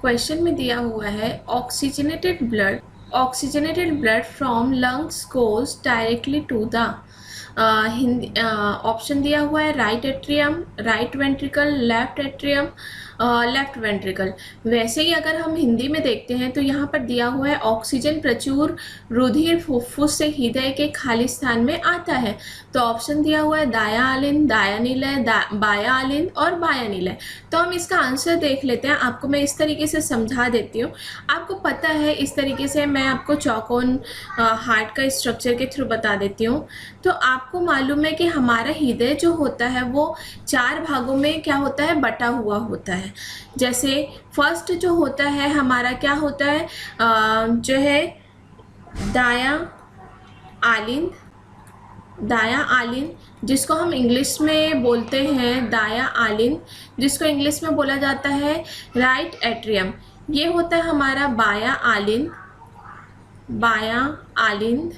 Question में दिया हुआ है oxygenated blood from lungs goes directly to the Hindi option दिया हुआ है right atrium, right ventricle, left atrium, left ventricle. वैसे ही अगर हम हिंदी में देखते हैं तो यहाँ पर दिया हुआ है ऑक्सीजन प्रचुर रुधिर फुफ्फुस से हृदय के खाली स्थान में आता है। तो ऑप्शन दिया हुआ है दाया आलिन, दाया निलय, बाया आलिन और बाया निलय। तो हम इसका आंसर देख लेते हैं। आपको मैं इस तरीके से समझा देती हूँ। आपको पता है इस तरीके से मैं आपको चौकोन हार्ट का स्ट्रक्चर के थ्रू बता देती हूँ। तो आपको मालूम है कि हमारा हृदय जो होता है वो 4 भागों में क्या होता है, बटा हुआ होता है। जैसे फर्स्ट जो होता है हमारा क्या होता है, जो है दाया आलिन जिसको हम इंग्लिश में बोलते हैं दाया आलिन, जिसको इंग्लिश में बोला जाता है राइट एट्रियम। ये होता है हमारा बाया आलिन।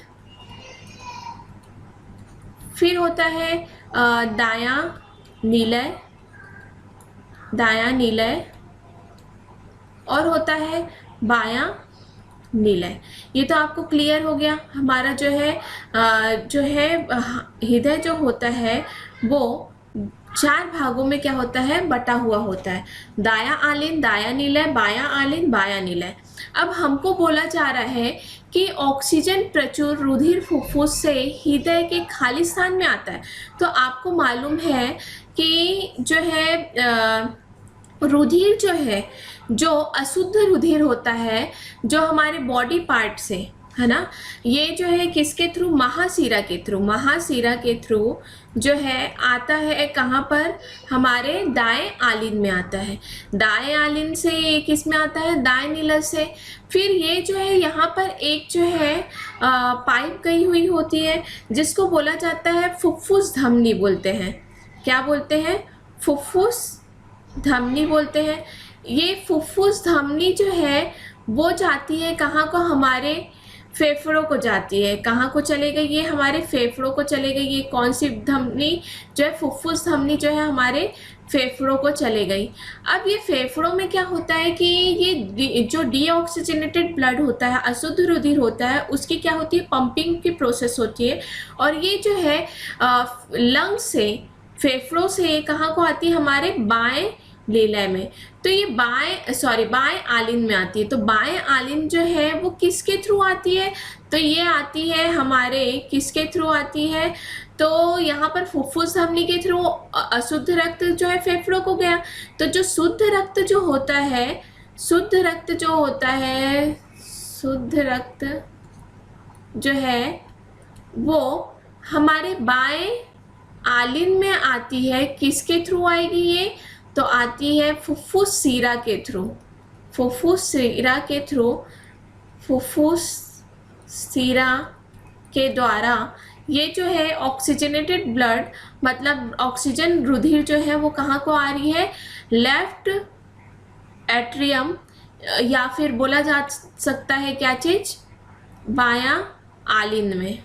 फिर होता है दाया नीलय और होता है बाया निलय। ये तो आपको क्लियर हो गया। हमारा जो है हृदय जो होता है वो 4 भागों में क्या होता है, बटा हुआ होता है। दाया आलिन, दाया निलय, बाया आलिन, बाया निलय। अब हमको बोला जा रहा है कि ऑक्सीजन प्रचुर रुधिर फुफ्फुस से हृदय के खाली स्थान में आता है। तो आपको मालूम है कि जो है रुधिर जो है, जो अशुद्ध रुधिर होता है जो हमारे बॉडी पार्ट से है ना, ये जो है किसके थ्रू, महाशिरा के थ्रू जो है आता है कहाँ पर, हमारे दाएं आलिन में आता है। दाएं आलिन से ये किस में आता है, दाएं नीलय से। फिर ये जो है यहाँ पर एक जो है पाइप गई हुई होती है जिसको बोला जाता है फुफ्फुस धमनी बोलते हैं। क्या बोलते हैं, फुफ्फुस धमनी बोलते हैं। ये फुफ्फुस धमनी जो है वो जाती है कहाँ को, हमारे फेफड़ों को जाती है। कहाँ को चले गई, ये हमारे फेफड़ों को चले गई। ये कौन सी धमनी जो है, फुफ्फुस धमनी जो है हमारे फेफड़ों को चले गई। अब ये फेफड़ों में क्या होता है कि ये जो डीऑक्सीजनेटेड ब्लड होता है, अशुद्ध रुधिर होता है, उसकी क्या होती है, पंपिंग की प्रोसेस होती है। और ये जो है लंग से, फेफड़ों से कहाँ को आती है, हमारे बाएं लीलय में। तो ये बाएं आलिन में आती है। तो बाएं आलिन जो है वो किसके थ्रू आती है, तो ये आती है हमारे किसके थ्रू आती है, तो यहाँ पर फुफ्फुस धमनी के थ्रू अशुद्ध रक्त जो है फेफड़ों को गया। तो जो शुद्ध रक्त जो होता है वो हमारे बाएं आलिन में आती है। किसके थ्रू आएगी ये, तो आती है फुफ्फुस सीरा के द्वारा। ये जो है ऑक्सीजनेटेड ब्लड, मतलब ऑक्सीजन रुधिर जो है वो कहाँ को आ रही है, लेफ्ट एट्रियम, या फिर बोला जा सकता है क्या चीज, बाया आलिन में।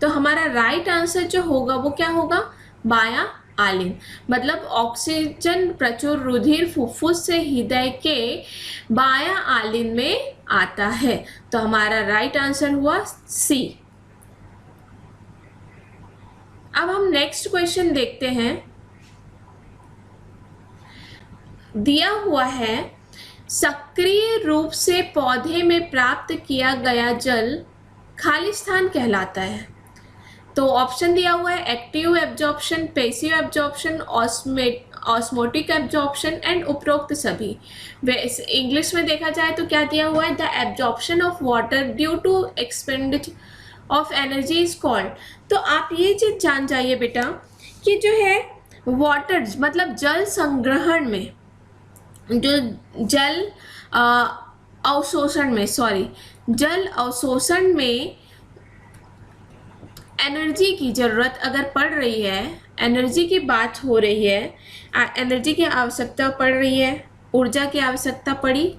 तो हमारा राइट आंसर जो होगा वो क्या होगा, बाया आलिन। मतलब ऑक्सीजन प्रचुर रुधिर फुफ्फुस से हृदय के बाया आलिन में आता है। तो हमारा राइट आंसर हुआ सी। अब हम नेक्स्ट क्वेश्चन देखते हैं। दिया हुआ है सक्रिय रूप से पौधे में प्राप्त किया गया जल खाली स्थान कहलाता है। तो ऑप्शन दिया हुआ है active absorption, passive absorption, osmotic absorption and उपरोक्त सभी। इंग्लिश में देखा जाए तो क्या दिया हुआ है, the absorption of water due to expenditure of energy is called. तो आप ये चीज जान जाइए बेटा कि जो है वाटर मतलब जल संग्रहण में, जो जल अवशोषण में एनर्जी की ज़रूरत अगर पड़ रही है, एनर्जी की बात हो रही है, एनर्जी की आवश्यकता पड़ रही है, ऊर्जा की आवश्यकता पड़ी,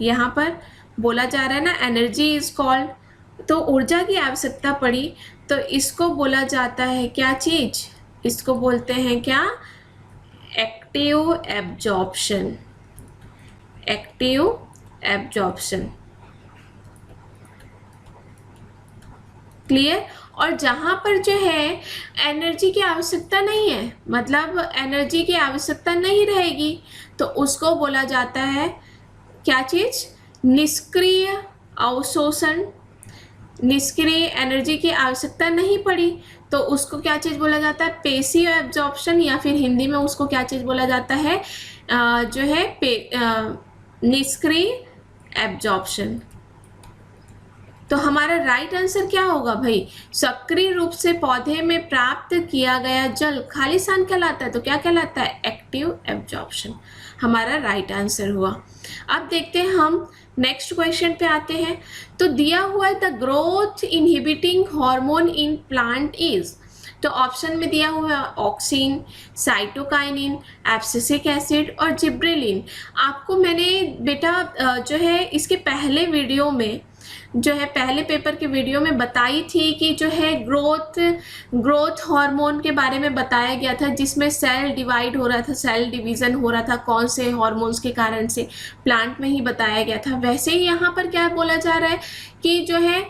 यहाँ पर बोला जा रहा है ना एनर्जी इज कॉल्ड, तो ऊर्जा की आवश्यकता पड़ी तो इसको बोला जाता है क्या चीज़, इसको बोलते हैं क्या, active absorption. Active absorption. Clear. और जहाँ पर जो है एनर्जी की आवश्यकता नहीं है, मतलब एनर्जी की आवश्यकता नहीं रहेगी, तो उसको बोला जाता है क्या चीज? निष्क्रिय अवशोषण। निष्क्रिय, एनर्जी की आवश्यकता नहीं पड़ी तो उसको क्या चीज बोला जाता है? पेसिव एब्जॉर्प्शन, या फिर हिंदी में उसको क्या चीज बोला जाता है? जो है निष्क्रिय एब्जॉर्प्शन। तो हमारा राइट आंसर क्या होगा भाई? सक्रिय रूप से पौधे में प्राप्त किया गया जल खाली स्थान कहलाता है। तो क्या कहलाता है? एक्टिव एब्जॉर्प्शन हमारा राइट आंसर हुआ। अब देखते हैं हम नेक्स्ट क्वेश्चन पे आते हैं। तो दिया हुआ है the growth inhibiting hormone in plant is. तो ऑप्शन में दिया हुआ है ऑक्सिन, साइटोकाइनिन, एब्सिसिक एसिड और जिब्रेलिन। आपको मैंने बेटा जो है इसके पहले वीडियो में, जो है पहले पेपर के वीडियो में बताई थी कि जो है ग्रोथ हार्मोन के बारे में बताया गया था, जिसमें सेल डिवाइड हो रहा था, सेल डिवीजन हो रहा था कौन से हार्मोन्स के कारण से, प्लांट में ही बताया गया था। वैसे ही यहाँ पर क्या बोला जा रहा है कि जो है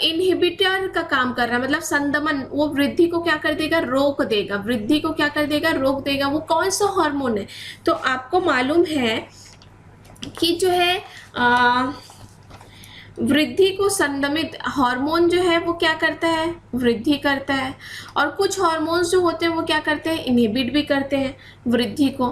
इनहिबिटर का काम कर रहा है, मतलब संदमन, वो वृद्धि को क्या कर देगा? रोक देगा। वृद्धि को क्या कर देगा? रोक देगा। वो कौन सा हार्मोन है? तो आपको मालूम है कि जो है वृद्धि को संदमित हार्मोन जो है वो क्या करता है? वृद्धि करता है। और कुछ हार्मोन्स जो होते हैं वो क्या करते हैं? इनहिबिट भी करते हैं वृद्धि को।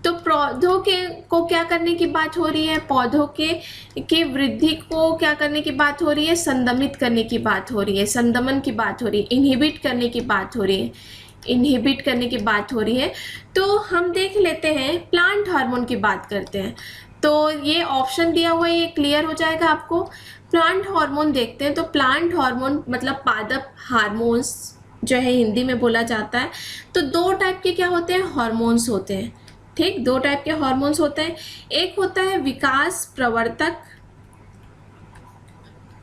तो पौधों के को क्या करने की बात हो रही है? पौधों के वृद्धि को क्या करने की बात हो रही है? संदमित करने की बात हो रही है, संदमन की बात हो रही है, इनहिबिट करने की बात हो रही है, इनहिबिट करने की बात हो रही है। तो हम देख लेते हैं, प्लांट हार्मोन की बात करते हैं। तो ये ऑप्शन दिया हुआ है, ये क्लियर हो जाएगा आपको। प्लांट हार्मोन देखते हैं। तो प्लांट हार्मोन मतलब पादप हार्मोन्स जो है हिंदी में बोला जाता है। तो दो टाइप के क्या होते हैं? हार्मोन्स होते हैं। ठीक, दो टाइप के हार्मोन्स होते हैं। एक होता है विकास प्रवर्तक,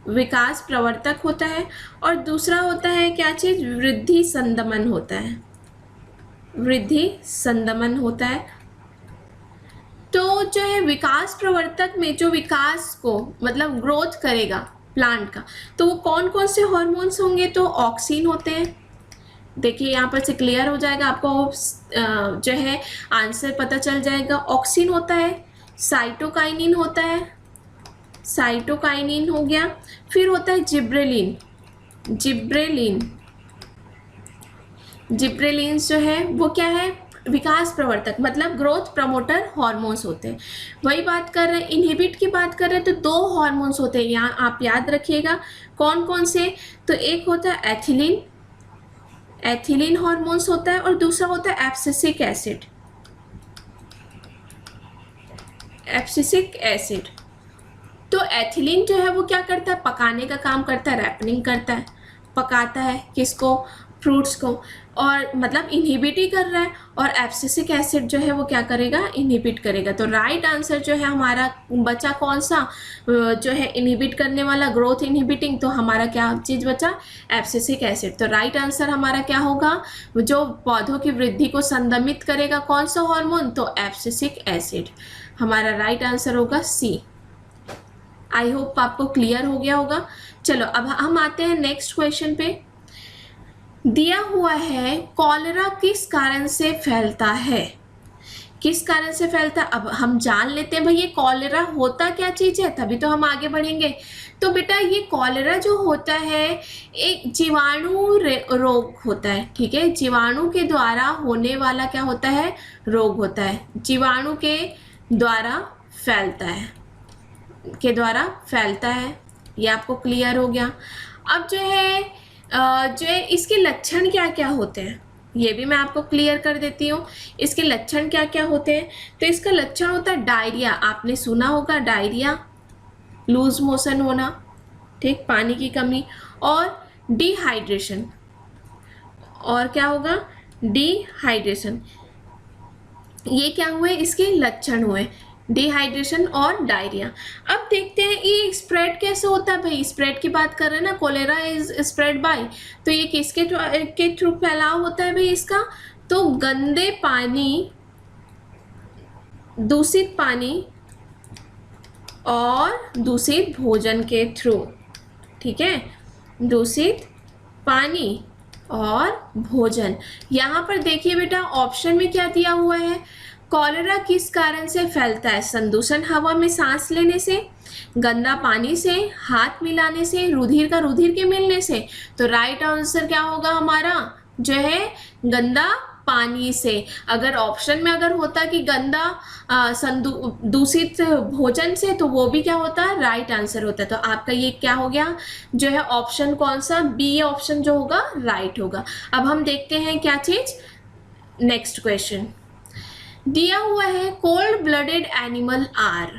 विकास प्रवर्तक होता है, और दूसरा होता है क्या चीज? वृद्धि संदमन होता है, वृद्धि संदमन होता है। तो जो है विकास प्रवर्तक में जो विकास को मतलब ग्रोथ करेगा प्लांट का, तो वो कौन कौन से हार्मोन्स होंगे? तो ऑक्सिन होते हैं। देखिए यहाँ पर से क्लियर हो जाएगा आपको, जो है आंसर पता चल जाएगा। ऑक्सिन होता है, साइटोकाइनिन होता है, साइटोकाइनिन हो गया। फिर होता है जिब्रेलिन, जिब्रेलिन, जिब्रेलिन जो है वो क्या है? विकास प्रवर्तक, मतलब ग्रोथ प्रमोटर हार्मोन्स होते हैं। वही बात कर रहे हैं, इनहिबिट की बात कर रहे हैं। तो दो हार्मोन्स होते हैं यहाँ, आप याद रखिएगा कौन कौन से। तो एक होता है एथिलीन, एथिलीन हार्मोन्स होता है, और दूसरा होता है एब्सिसिक एसिड, एब्सिसिक एसिड। तो एथिलीन जो है वो क्या करता है? पकाने का काम करता है, रैपनिंग करता है, पकाता है किसको? फ्रूट्स को, और मतलब इनहिबिट ही कर रहा है। और एब्सिसिक एसिड जो है वो क्या करेगा? इनहिबिट करेगा। तो राइट आंसर जो है हमारा बचा कौन सा? जो है इनहिबिट करने वाला, ग्रोथ इनहिबिटिंग। तो हमारा क्या चीज़ बचा? Abscisic acid. तो राइट आंसर हमारा क्या होगा? जो पौधों की वृद्धि को संदमित करेगा कौन सा हार्मोन? तो एब्सिसिक एसिड। हमारा राइट आंसर होगा सी। आई होप आपको क्लियर हो गया होगा। चलो अब हम आते हैं नेक्स्ट क्वेश्चन पे। दिया हुआ है कॉलेरा किस कारण से फैलता है? किस कारण से फैलता है? अब हम जान लेते हैं भाई ये कॉलेरा होता क्या चीज़ है, तभी तो हम आगे बढ़ेंगे। तो बेटा ये कॉलेरा जो होता है एक जीवाणु रोग होता है। ठीक है, जीवाणु के द्वारा होने वाला क्या होता है? रोग होता है। जीवाणु के द्वारा फैलता है, के द्वारा फैलता है। ये आपको क्लियर हो गया। अब जो है इसके लक्षण क्या क्या होते हैं ये भी मैं आपको क्लियर कर देती हूँ। इसके लक्षण क्या क्या होते हैं? तो इसका लक्षण होता है डायरिया। आपने सुना होगा डायरिया, लूज मोशन होना, ठीक, पानी की कमी, और डिहाइड्रेशन। और क्या होगा? डिहाइड्रेशन। ये क्या हुए? इसके लक्षण हुए, डिहाइड्रेशन और डायरिया। अब देखते हैं ये स्प्रेड कैसे होता है। भाई स्प्रेड की बात कर रहे हैं ना, कोलेरा इज स्प्रेड बाय। तो ये किसके के थ्रू फैलाव होता है भाई इसका? तो गंदे पानी, दूषित पानी और दूषित भोजन के थ्रू, ठीक है, दूषित पानी और भोजन। यहाँ पर देखिए बेटा ऑप्शन में क्या दिया हुआ है, कॉलेरा किस कारण से फैलता है, संदूषण हवा में सांस लेने से, गंदा पानी से, हाथ मिलाने से, रुधिर का रुधिर के मिलने से। तो राइट आंसर क्या होगा हमारा जो है गंदा पानी से। अगर ऑप्शन में अगर होता कि गंदा दूषित भोजन से, तो वो भी क्या होता है राइट आंसर होता है। तो आपका ये क्या हो गया जो है ऑप्शन कौन सा, बी ऑप्शन जो होगा राइट होगा। अब हम देखते हैं क्या चीज, नेक्स्ट क्वेश्चन दिया हुआ है कोल्ड ब्लडेड एनिमल आर,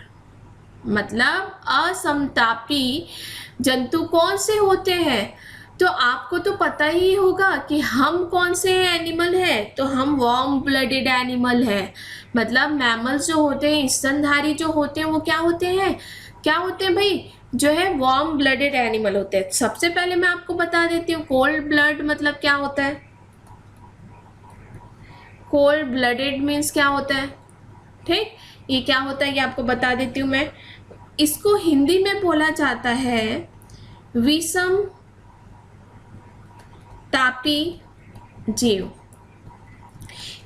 मतलब असमतापी जंतु कौन से होते हैं। तो आपको तो पता ही होगा कि हम कौन से एनिमल है, तो हम वार्म ब्लडेड एनिमल है। मतलब मैमल्स जो होते हैं, स्तनधारी जो होते हैं, वो क्या होते हैं, क्या होते हैं भाई, जो है वार्म ब्लडेड एनिमल होते हैं। सबसे पहले मैं आपको बता देती हूँ कोल्ड ब्लड मतलब क्या होता है। कोल्ड ब्लडेड मीन्स क्या होता है, ठीक, ये क्या होता है ये आपको बता देती हूँ मैं। इसको हिंदी में बोला जाता है विषम तापी जीव,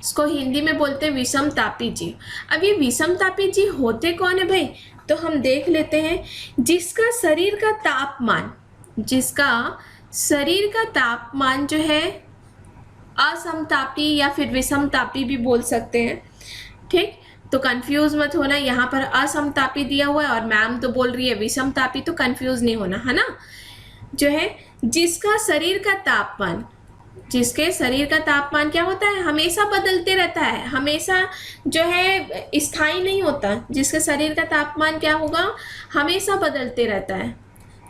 इसको हिंदी में बोलते हैं विषम तापी जीव। अब ये विषम तापी जीव होते कौन है भाई, तो हम देख लेते हैं जिसका शरीर का तापमान, जिसका शरीर का तापमान जो है असमतापी या फिर विषम तापी भी बोल सकते हैं, ठीक। तो कंफ्यूज मत होना, यहाँ पर असमतापी दिया हुआ है और मैम तो बोल रही है विषम तापी, तो कंफ्यूज नहीं होना है ना। जो है जिसका शरीर का तापमान, जिसके शरीर का तापमान क्या होता है हमेशा बदलते रहता है, हमेशा जो है स्थायी नहीं होता। जिसके शरीर का तापमान क्या होगा हमेशा बदलते रहता है,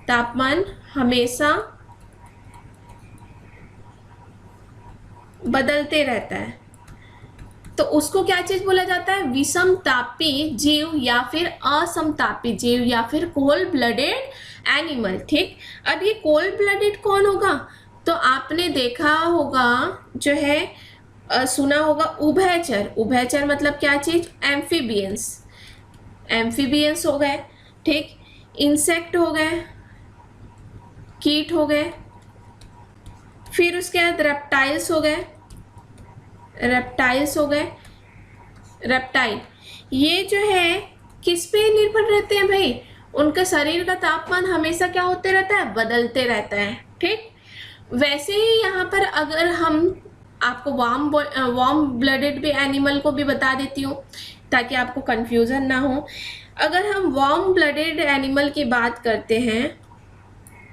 तापमान हमेशा बदलते रहता है, तो उसको क्या चीज बोला जाता है विषम तापी जीव या फिर असमतापी जीव या फिर कोल्ड ब्लडेड एनिमल, ठीक। अब ये कोल्ड ब्लडेड कौन होगा, तो आपने देखा होगा जो है सुना होगा उभयचर। उभयचर मतलब क्या चीज, एम्फीबियंस, एम्फीबियंस हो गए, ठीक, इंसेक्ट हो गए, कीट हो गए, फिर उसके बाद रेप्टाइल्स हो गए, रेप्टाइल्स हो गए, रेप्टाइल। ये जो है किस पे निर्भर रहते हैं भाई, उनका शरीर का तापमान हमेशा क्या होते रहता है बदलते रहता है, ठीक। वैसे ही यहाँ पर अगर हम आपको वार्म ब्लडेड भी एनिमल को भी बता देती हूँ ताकि आपको कंफ्यूजन ना हो। अगर हम वार्म ब्लडेड एनिमल की बात करते हैं,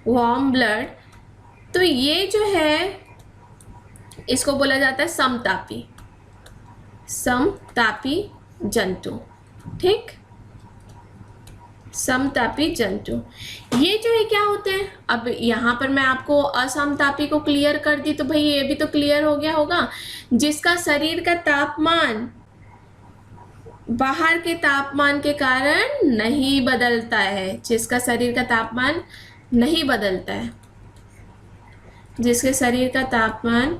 वार्म ब्लड, तो ये जो है इसको बोला जाता है समतापी, समतापी जंतु, ठीक, समतापी जंतु। ये जो है क्या होते हैं, अब यहाँ पर मैं आपको असमतापी को क्लियर कर दी, तो भाई ये भी तो क्लियर हो गया होगा। जिसका शरीर का तापमान बाहर के तापमान के कारण नहीं बदलता है, जिसका शरीर का तापमान नहीं बदलता है, जिसके शरीर का तापमान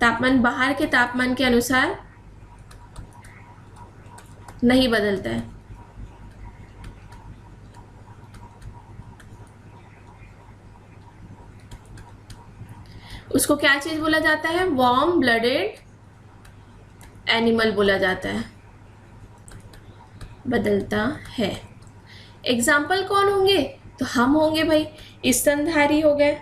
बाहर के तापमान के अनुसार नहीं बदलता है, उसको क्या चीज बोला जाता है वार्म ब्लडेड एनिमल बोला जाता है, बदलता है। एग्जाम्पल कौन होंगे, तो हम होंगे भाई, स्तनधारी हो गए,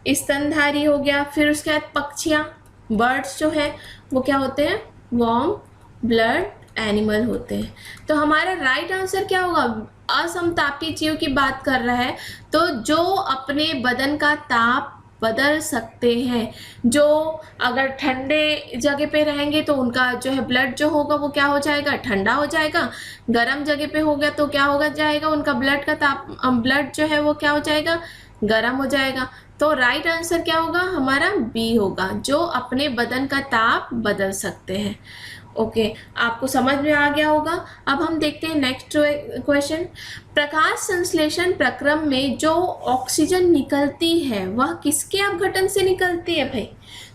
स्तनधारी हो गया, फिर उसके बाद पक्षियाँ, बर्ड्स जो है वो क्या होते हैं वार्म ब्लड एनिमल होते हैं। तो हमारा राइट आंसर क्या होगा, असमतापी जीव की बात कर रहा है, तो जो अपने बदन का ताप बदल सकते हैं, जो अगर ठंडे जगह पे रहेंगे तो उनका जो है ब्लड जो होगा वो क्या हो जाएगा ठंडा हो जाएगा, गर्म जगह पे हो गया तो क्या होगा जाएगा उनका ब्लड का ब्लड जो है वो क्या हो जाएगा गर्म हो जाएगा। तो राइट आंसर क्या होगा हमारा बी होगा, जो अपने बदन का ताप बदल सकते हैं। ओके, आपको समझ में आ गया होगा। अब हम देखते हैं नेक्स्ट क्वेश्चन। प्रकाश संश्लेषण प्रक्रम में जो ऑक्सीजन निकलती है वह किसके अपघटन से निकलती है भाई,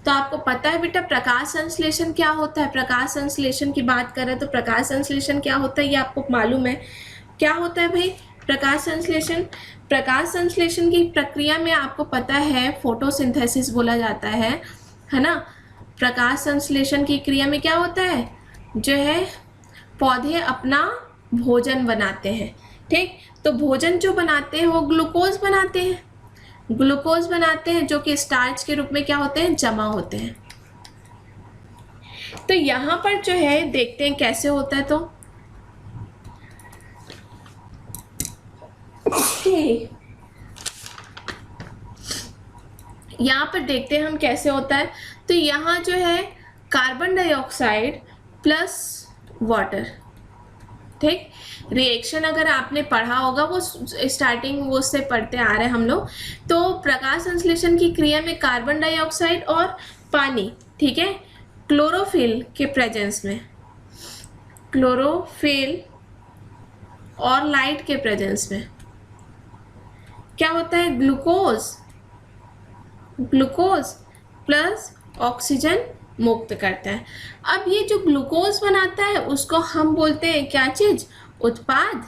तो आपको पता है बेटा प्रकाश संश्लेषण क्या होता है। प्रकाश संश्लेषण की बात करें तो प्रकाश संश्लेषण क्या होता है ये आपको मालूम है। क्या होता है भाई प्रकाश संश्लेषण? प्रकाश संश्लेषण की प्रक्रिया में आपको पता है फोटोसिंथेसिस बोला जाता है ना। प्रकाश संश्लेषण की क्रिया में क्या होता है, जो है पौधे अपना भोजन बनाते हैं, ठीक। तो भोजन जो बनाते हैं वो ग्लूकोज बनाते हैं, ग्लूकोज बनाते हैं जो कि स्टार्च के रूप में क्या होते हैं, जमा होते हैं। तो यहाँ पर जो है देखते हैं कैसे होता है। तो यहाँ पर देखते हैं हम कैसे होता है। तो यहाँ जो है कार्बन डाइऑक्साइड प्लस वाटर, ठीक। रिएक्शन अगर आपने पढ़ा होगा वो स्टार्टिंग वो से पढ़ते आ रहे हैं हम लोग। तो प्रकाश संश्लेषण की क्रिया में कार्बन डाइऑक्साइड और पानी, ठीक है, क्लोरोफिल के प्रेजेंस में, क्लोरोफिल और लाइट के प्रेजेंस में क्या होता है, ग्लूकोज, ग्लूकोज प्लस ऑक्सीजन मुक्त करता है। अब ये जो ग्लूकोज बनाता है उसको हम बोलते हैं क्या चीज, उत्पाद,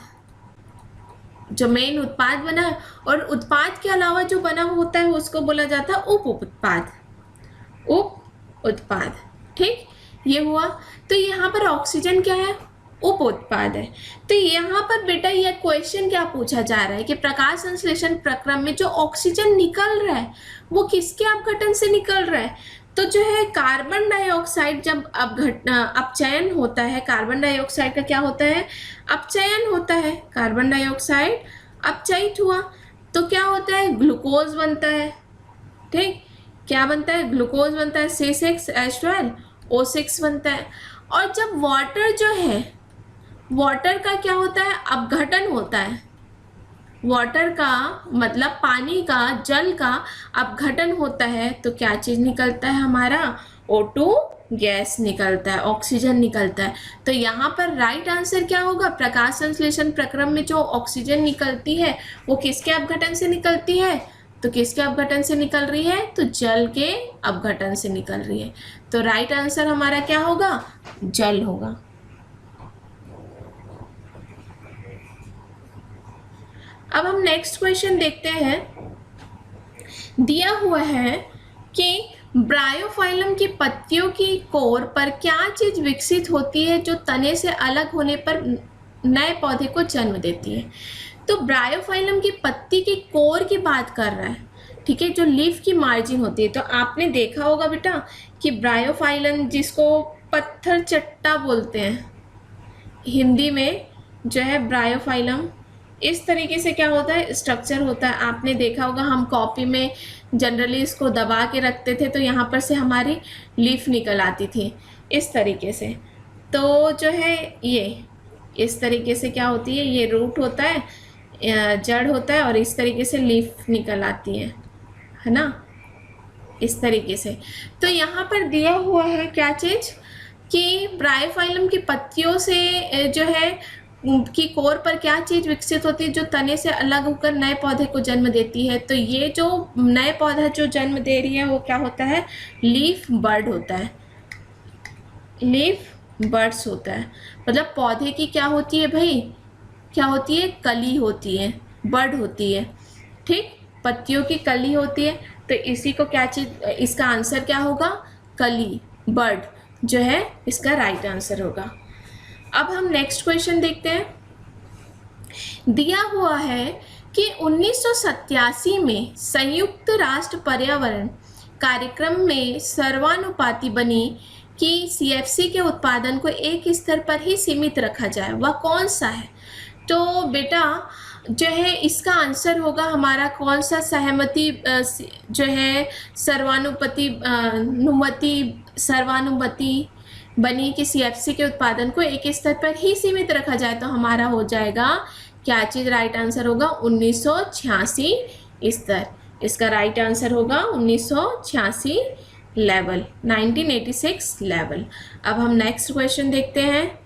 जो मेन उत्पाद बना है। और उत्पाद के अलावा जो बना होता है उसको बोला जाता है उप उत्पाद, उप उत्पाद, ठीक। ये हुआ। तो यहाँ पर ऑक्सीजन क्या है, उप उत्पाद है। तो यहाँ पर बेटा ये क्वेश्चन क्या पूछा जा रहा है कि प्रकाश संश्लेषण प्रक्रिया में जो ऑक्सीजन निकल रहा है वो किसके अपघटन से निकल रहा है। तो जो है कार्बन डाइऑक्साइड जब अपचयन होता है, कार्बन डाइऑक्साइड का क्या होता है, अपचयन होता है, कार्बन डाइऑक्साइड अपचयित हुआ तो क्या होता है, ग्लूकोज बनता है, ठीक। क्या बनता है, ग्लूकोज बनता है, C6H12O6 बनता है। और जब वाटर जो है, वाटर का क्या होता है, अपघटन होता है। वाटर का मतलब पानी का, जल का अपघटन होता है तो क्या चीज निकलता है हमारा, O2 गैस निकलता है, ऑक्सीजन निकलता है। तो यहाँ पर राइट आंसर क्या होगा, प्रकाश संश्लेषण प्रक्रिया में जो ऑक्सीजन निकलती है वो किसके अपघटन से निकलती है, तो किसके अपघटन से निकल रही है, तो जल के अपघटन से निकल रही है। तो राइट आंसर हमारा क्या होगा, जल होगा। अब हम नेक्स्ट क्वेश्चन देखते हैं। दिया हुआ है कि ब्रायोफाइलम की पत्तियों की कोर पर क्या चीज विकसित होती है जो तने से अलग होने पर नए पौधे को जन्म देती है। तो ब्रायोफाइलम की पत्ती की कोर की बात कर रहा है, ठीक है, जो लीफ की मार्जिन होती है। तो आपने देखा होगा बेटा कि ब्रायोफाइलम जिसको पत्थर चट्टा बोलते हैं हिंदी में, जो है ब्रायोफाइलम इस तरीके से क्या होता है, स्ट्रक्चर होता है। आपने देखा होगा हम कॉपी में जनरली इसको दबा के रखते थे तो यहाँ पर से हमारी लीफ निकल आती थी इस तरीके से। तो जो है ये इस तरीके से क्या होती है, ये रूट होता है, जड़ होता है और इस तरीके से लीफ निकल आती है ना, इस तरीके से। तो यहाँ पर दिया हुआ है क्या चीज़ कि ब्रायोफाइलम की पत्तियों से जो है की कोर पर क्या चीज़ विकसित होती है जो तने से अलग होकर नए पौधे को जन्म देती है। तो ये जो नए पौधा जो जन्म दे रही है वो क्या होता है, लीफ बर्ड होता है, लीफ बर्ड्स होता है। मतलब पौधे की क्या होती है भाई, क्या होती है, कली होती है, बर्ड होती है, ठीक, पत्तियों की कली होती है। तो इसी को क्या चीज, इसका आंसर क्या होगा, कली, बर्ड जो है इसका राइट आंसर होगा। अब हम नेक्स्ट क्वेश्चन देखते हैं। दिया हुआ है कि 1987 में संयुक्त राष्ट्र पर्यावरण कार्यक्रम में सर्वानुपाती बनी कि CFC के उत्पादन को एक स्तर पर ही सीमित रखा जाए, वह कौन सा है। तो बेटा जो है इसका आंसर होगा हमारा कौन सा, सहमति जो है सर्वानुमति बनी कि CFC के उत्पादन को एक स्तर पर ही सीमित रखा जाए। तो हमारा हो जाएगा क्या चीज़, राइट आंसर होगा 1986 स्तर। इसका राइट आंसर होगा 1986 लेवल, 1986 लेवल। अब हम नेक्स्ट क्वेश्चन देखते हैं।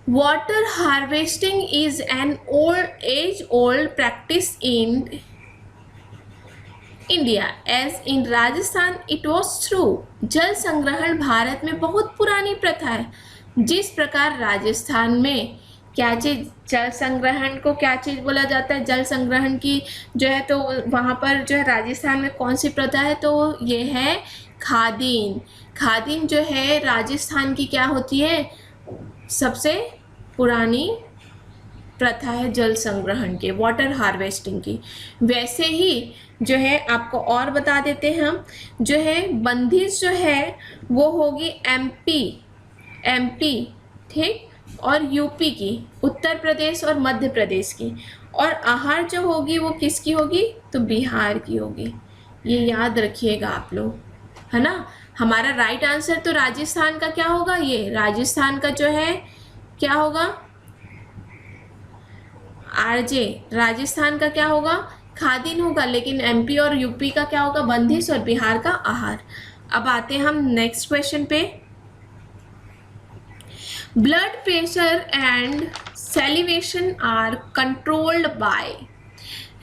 Water harvesting is an age old practice in India as in Rajasthan it was true. जल संग्रहण भारत में बहुत पुरानी प्रथा है। जिस प्रकार राजस्थान में क्या चीज़, जल संग्रहण को क्या चीज़ बोला जाता है, जल संग्रहण की जो है, तो वहाँ पर जो है राजस्थान में कौन सी प्रथा है, तो ये है खादीन। खादीन जो है राजस्थान की क्या होती है, सबसे पुरानी प्रथा है जल संग्रहण के, वाटर हार्वेस्टिंग की। वैसे ही जो है आपको और बता देते हैं हम, जो है बंदिश जो है वो होगी एमपी, ठीक, और यूपी की, उत्तर प्रदेश और मध्य प्रदेश की। और आहार जो होगी वो किसकी होगी, तो बिहार की होगी। ये याद रखिएगा आप लोग, है ना। हमारा राइट आंसर तो राजस्थान का क्या होगा, ये राजस्थान का जो है क्या होगा, आरजे, राजस्थान का क्या होगा, खादीन होगा, लेकिन एमपी और यूपी का क्या होगा, बंदिश, और बिहार का आहार। अब आते हैं हम नेक्स्ट क्वेश्चन पे। Blood pressure and salivation are controlled by.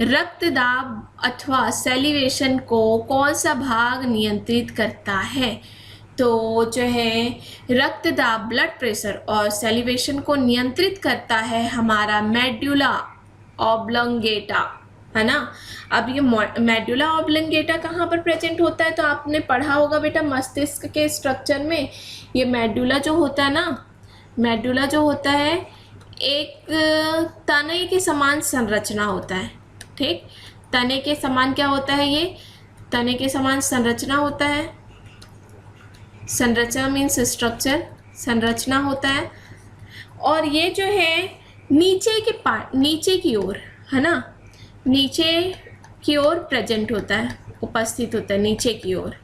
रक्तदाब अथवा सेलिवेशन को कौन सा भाग नियंत्रित करता है, तो जो है रक्तदाब, ब्लड प्रेशर और सेलिवेशन को नियंत्रित करता है हमारा मेडुला ऑब्लंगेटा, है ना। अब ये मेडुला ऑब्लंगेटा कहाँ पर प्रेजेंट होता है, तो आपने पढ़ा होगा बेटा मस्तिष्क के स्ट्रक्चर में। ये मेडुला जो होता है ना, मेडुला जो होता है एक तने के समान संरचना होता है, ठीक। तने के समान क्या होता है, ये तने के समान संरचना होता है। संरचना मीन्स स्ट्रक्चर, संरचना होता है। और ये जो है नीचे के पार्ट, नीचे की ओर, है ना, नीचे की ओर प्रेजेंट होता है, उपस्थित होता है नीचे की ओर,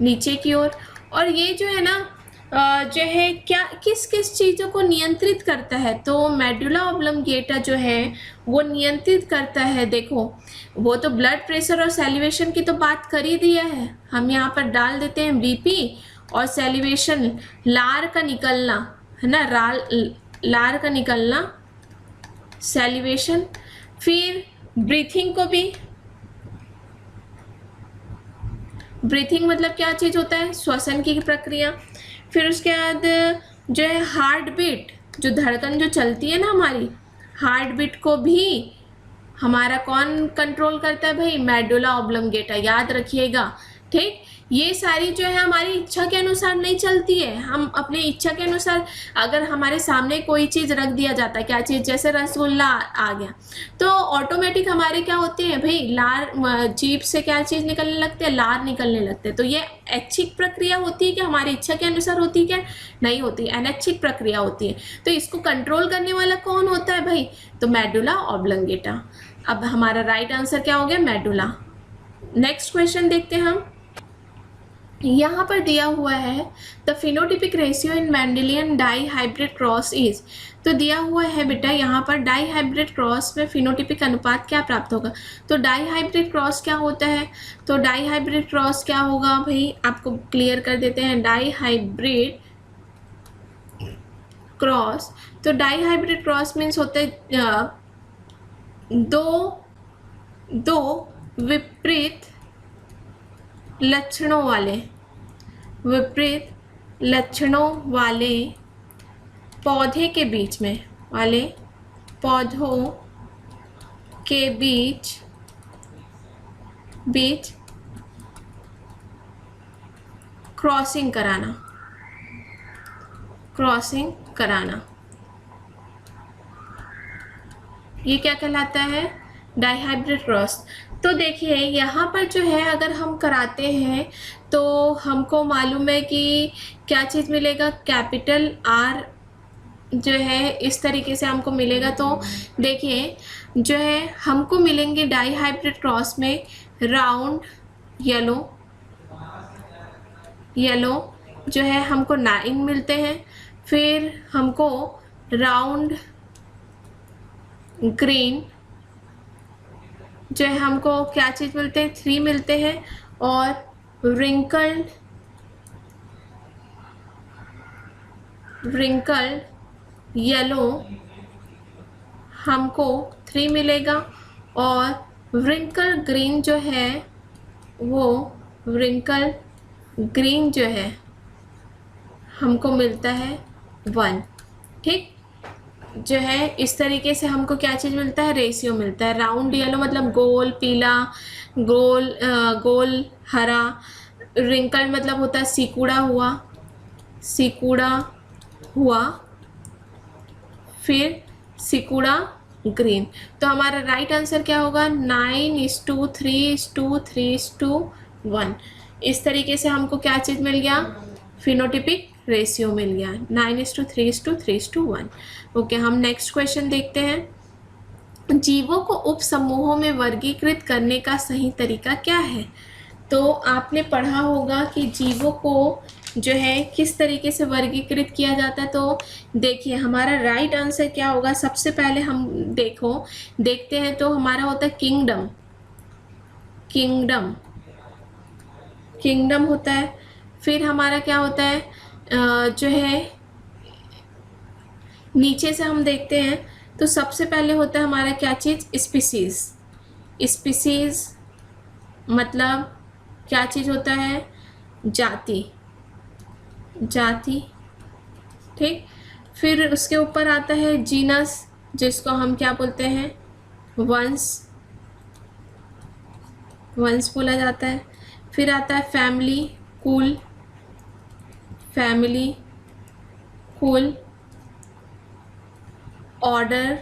नीचे की ओर। और ये जो है ना जो है क्या, किस किस चीज़ों को नियंत्रित करता है, तो मेडुला ऑब्लंगेटा जो है वो नियंत्रित करता है। देखो वो तो ब्लड प्रेशर और सेलिवेशन की तो बात कर ही दिया है, हम यहाँ पर डाल देते हैं बीपी और सेलिवेशन, लार का निकलना, है ना, लार का निकलना, सेलिवेशन। फिर ब्रीथिंग को भी, ब्रीथिंग मतलब क्या चीज़ होता है, श्वसन की प्रक्रिया। फिर उसके बाद जो है हार्ट बीट, जो धड़कन जो चलती है ना हमारी, हार्ट बीट को भी हमारा कौन कंट्रोल करता है भाई, मेडुला ऑब्लंगेटा, याद रखिएगा, ठीक। ये सारी जो है हमारी इच्छा के अनुसार नहीं चलती है। हम अपनी इच्छा के अनुसार, अगर हमारे सामने कोई चीज़ रख दिया जाता है, क्या चीज़, जैसे रसगुल्ला आ गया, तो ऑटोमेटिक हमारे क्या होते हैं भाई, लार, जीभ से क्या चीज़ निकलने लगते हैं, लार निकलने लगते हैं। तो ये ऐच्छिक प्रक्रिया होती है कि हमारी इच्छा के अनुसार होती है, क्या नहीं होती, अनैच्छिक प्रक्रिया होती है। तो इसको कंट्रोल करने वाला कौन होता है भाई, तो मेडुला ऑब्लंगेटा। अब हमारा राइट आंसर क्या हो गया, मेडुला। नेक्स्ट क्वेश्चन देखते हैं हम। यहाँ पर दिया हुआ है the phenotypic ratio in Mendelian dihybrid cross is. तो दिया हुआ है बेटा यहाँ पर डाई हाइब्रिड क्रॉस में फिनोटिपिक अनुपात क्या प्राप्त होगा। तो डाई हाइब्रिड क्रॉस क्या होता है, तो डाई हाइब्रिड क्रॉस क्या होगा भाई, आपको क्लियर कर देते हैं। डाई हाइब्रिड क्रॉस, तो डाई हाइब्रिड क्रॉस मीन्स होता है दो विपरीत लक्षणों वाले, विपरीत लक्षणों वाले पौधे के बीच में, वाले पौधों के बीच क्रॉसिंग कराना, क्रॉसिंग कराना, ये क्या कहलाता है, डाईहाइब्रिड क्रॉस। तो देखिए यहाँ पर जो है अगर हम कराते हैं तो हमको मालूम है कि क्या चीज़ मिलेगा, कैपिटल आर जो है इस तरीके से हमको मिलेगा। तो देखिए जो है हमको मिलेंगे डाईहाइब्रिड क्रॉस में राउंड येलो जो है हमको 9 मिलते हैं। फिर हमको राउंड ग्रीन जो है हमको क्या चीज़ मिलते हैं, 3 मिलते हैं। और रिंकल्ड येलो हमको 3 मिलेगा। और व्रिंकल ग्रीन जो है वो व्रिंकल ग्रीन जो है हमको मिलता है 1। ठीक, जो है इस तरीके से हमको क्या चीज़ मिलता है, रेशियो मिलता है। राउंड येलो मतलब गोल पीला, गोल हरा। रिंकल मतलब होता है सिकुड़ा हुआ, सिकुड़ा हुआ, फिर सिकुड़ा ग्रीन। तो हमारा राइट आंसर क्या होगा, 9:3:3:3:1। इस तरीके से हमको क्या चीज़ मिल गया, फिनोटिपिक रेशियो मिल गया 9:3:3:1। ओके, हम नेक्स्ट क्वेश्चन देखते हैं। जीवों को उप समूहों में वर्गीकृत करने का सही तरीका क्या है। तो आपने पढ़ा होगा कि जीवों को जो है किस तरीके से वर्गीकृत किया जाता है। तो देखिए हमारा राइट आंसर क्या होगा। सबसे पहले हम देखते हैं तो हमारा होता है किंगडम, किंगडम, किंगडम होता है। फिर हमारा क्या होता है जो है नीचे से हम देखते हैं तो सबसे पहले होता है हमारा क्या चीज़, स्पीसीज। स्पीसीज मतलब क्या चीज़ होता है, जाति, जाति। ठीक, फिर उसके ऊपर आता है जीनस, जिसको हम क्या बोलते हैं, वंश, वंश बोला जाता है। फिर आता है फैमिली, कुल, फैमिली, कुल। Order,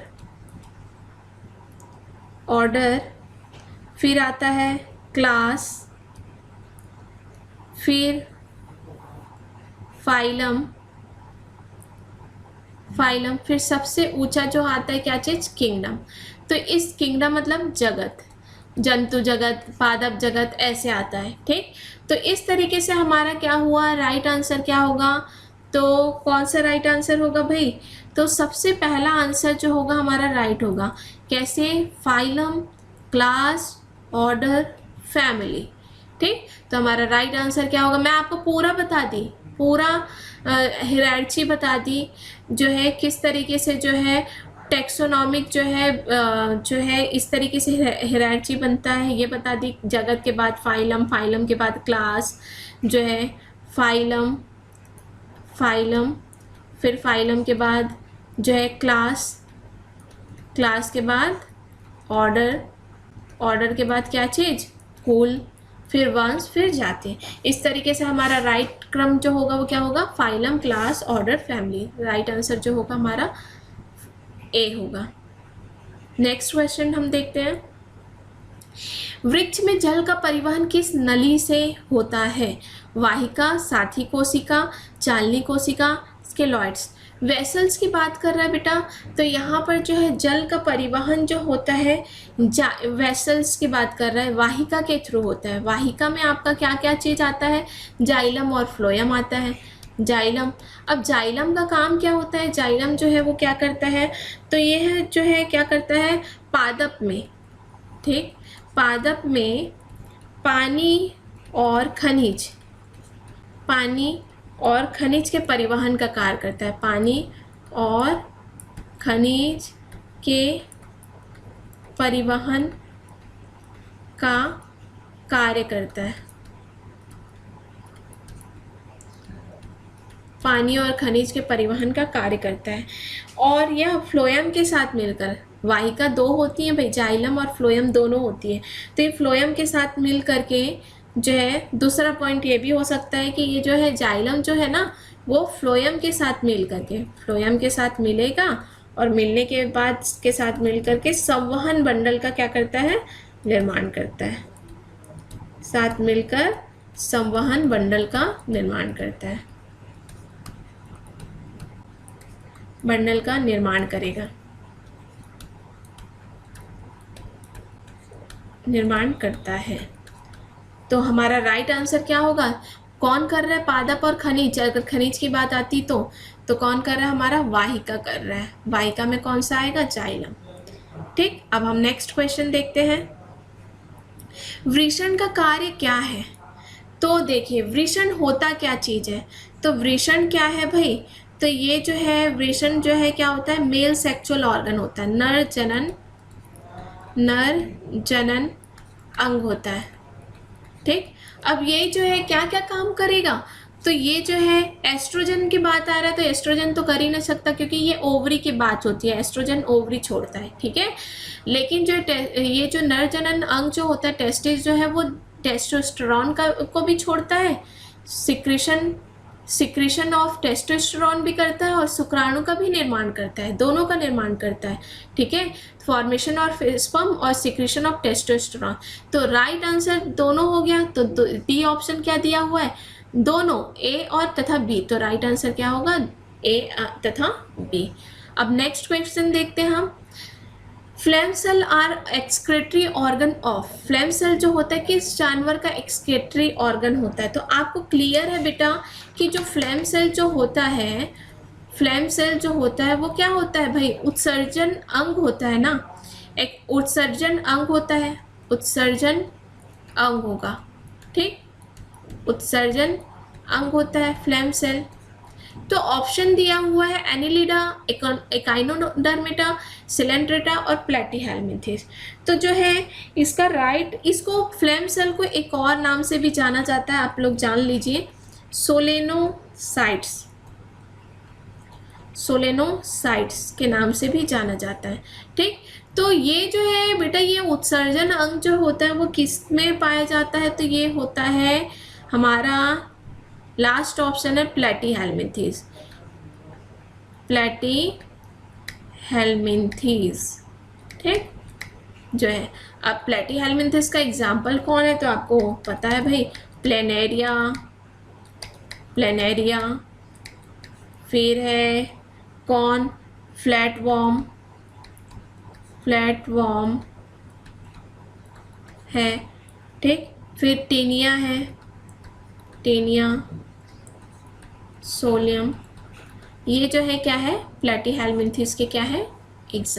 order. फिर आता है क्लास, फिर फाइलम, फाइलम। फिर सबसे ऊंचा जो आता है क्या चीज़, किंगडम। तो इस किंगडम मतलब जगत, जंतु जगत, पादप जगत, ऐसे आता है। ठीक, तो इस तरीके से हमारा क्या हुआ, राइट आंसर क्या होगा। तो कौन सा राइट आंसर होगा भाई, तो सबसे पहला आंसर जो होगा हमारा राइट होगा। कैसे, फाइलम, क्लास, ऑर्डर, फैमिली। ठीक, तो हमारा राइट आंसर क्या होगा। मैं आपको पूरा बता दी, पूरा हियरार्ची बता दी, जो है किस तरीके से जो है टेक्सोनॉमिक जो है इस तरीके से हियरार्ची बनता है, ये बता दी। जगत के बाद फाइलम, फाइलम के बाद क्लास, जो है फाइलम, फाइलम, फिर फाइलम के बाद जो है क्लास, क्लास के बाद ऑर्डर, ऑर्डर के बाद क्या चीज़, कुल, फिर वंश, फिर जाति। इस तरीके से हमारा राइट क्रम जो होगा वो क्या होगा, phylum, class, order, family. Right answer जो होगा हमारा ए होगा। नेक्स्ट क्वेश्चन हम देखते हैं। वृक्ष में जल का परिवहन किस नली से होता है, वाहिका, साथी कोशिका, चालनी कोशिका, स्केलॉइड्स। वेसल्स की बात कर रहा है बेटा, तो यहाँ पर जो है जल का परिवहन जो होता है वेसल्स की बात कर रहा है, वाहिका के थ्रू होता है। वाहिका में आपका क्या क्या चीज़ आता है, जाइलम और फ्लोएम आता है। जाइलम, अब जाइलम का काम क्या होता है, जाइलम जो है वो क्या करता है, तो ये है जो है क्या करता है, पादप में, ठीक, पादप में पानी और खनिज, पानी और खनिज के परिवहन का कार्य करता है। पानी और खनिज के परिवहन का कार्य करता है। पानी और खनिज के परिवहन का कार्य करता है। और यह फ्लोएम के साथ मिलकर, वाहिका दो होती हैं भाई, जाइलम और फ्लोएम दोनों होती है। तो ये फ्लोएम के साथ मिल करके जो है, दूसरा पॉइंट ये भी हो सकता है कि ये जो है जाइलम जो है ना, वो फ्लोएम के साथ मिल करके, फ्लोएम के साथ मिलेगा और मिलने के बाद के साथ मिल करके संवहन बंडल का क्या करता है, निर्माण करता है। साथ मिलकर संवहन बंडल का निर्माण करता है, बंडल का निर्माण करेगा, निर्माण करता है। तो हमारा राइट आंसर क्या होगा, कौन कर रहा है, पादप और खनिज। अगर खनिज की बात आती तो कौन कर रहा है, हमारा वाहिका कर रहा है। वाहिका में कौन सा आएगा, जाइलम। ठीक, अब हम नेक्स्ट क्वेश्चन देखते हैं। वृषण का कार्य क्या है। तो देखिए वृषण होता क्या चीज़ है, तो वृषण क्या है भाई, तो ये जो है वृषण जो है क्या होता है, मेल सेक्सुअल ऑर्गन होता है। नर जनन नर जनन अंग होता है। ठीक, अब ये जो है क्या क्या काम करेगा, तो ये जो है एस्ट्रोजन की बात आ रहा है, तो एस्ट्रोजन तो कर ही नहीं सकता क्योंकि ये ओवरी की बात होती है, एस्ट्रोजन ओवरी छोड़ता है। ठीक है, लेकिन जो ये जो नर जनन अंग जो होता है टेस्टिस जो है वो टेस्टोस्टेरोन को भी छोड़ता है, सिक्रीशन ऑफ टेस्टोस्टेरोन भी करता है और शुक्राणु का भी निर्माण करता है, दोनों का निर्माण करता है। ठीक है, फॉर्मेशन ऑफ स्पर्म और सिक्रीशन ऑफ टेस्टोस्टेरोन। तो राइट आंसर दोनों हो गया, तो बी ऑप्शन क्या दिया हुआ है, दोनों ए और तथा बी, तो राइट आंसर क्या होगा, ए तथा बी। अब नेक्स्ट क्वेश्चन देखते हैं हम। Flame cell are excretory organ of, flame cell जो होता है किस जानवर का एक्सक्रेटरी ऑर्गन होता है, तो आपको क्लियर है बेटा कि जो फ्लैम सेल जो होता है, फ्लैम सेल जो होता है वो क्या होता है भाई, उत्सर्जन अंग होता है ना, एक उत्सर्जन अंग होता है, उत्सर्जन अंग होगा। ठीक, उत्सर्जन अंग होता है फ्लैम सेल। तो ऑप्शन दिया हुआ है एनिलिडा, एकाइनोडर्मेटा, सिलेंड्रेटा और प्लेटीहेल्मिंथेस। तो जो है इसका राइट, इसको फ्लैम सेल को एक और नाम से भी जाना जाता है, आप लोग जान लीजिए, सोलेनोसाइट्स, सोलेनोसाइट्स के नाम से भी जाना जाता है। ठीक, तो ये जो है बेटा ये उत्सर्जन अंग जो होता है वो किस में पाया जाता है, तो ये होता है हमारा लास्ट ऑप्शन है प्लेटीहेल्मिंथेस, प्लेटीहेल्मिंथेस। ठीक, जो है अब प्लेटीहेल्मिंथेस का एग्जाम्पल कौन है, तो आपको पता है भाई, प्लेनेरिया, प्लेनेरिया, फिर है कौन, फ्लैटवर्म, फ्लैटवर्म है। ठीक, फिर टेनिया है, टेनिया, सोलियम, ये जो है क्या है, प्लेटीहेल्मिंथेस के क्या है एग्जाम्पल।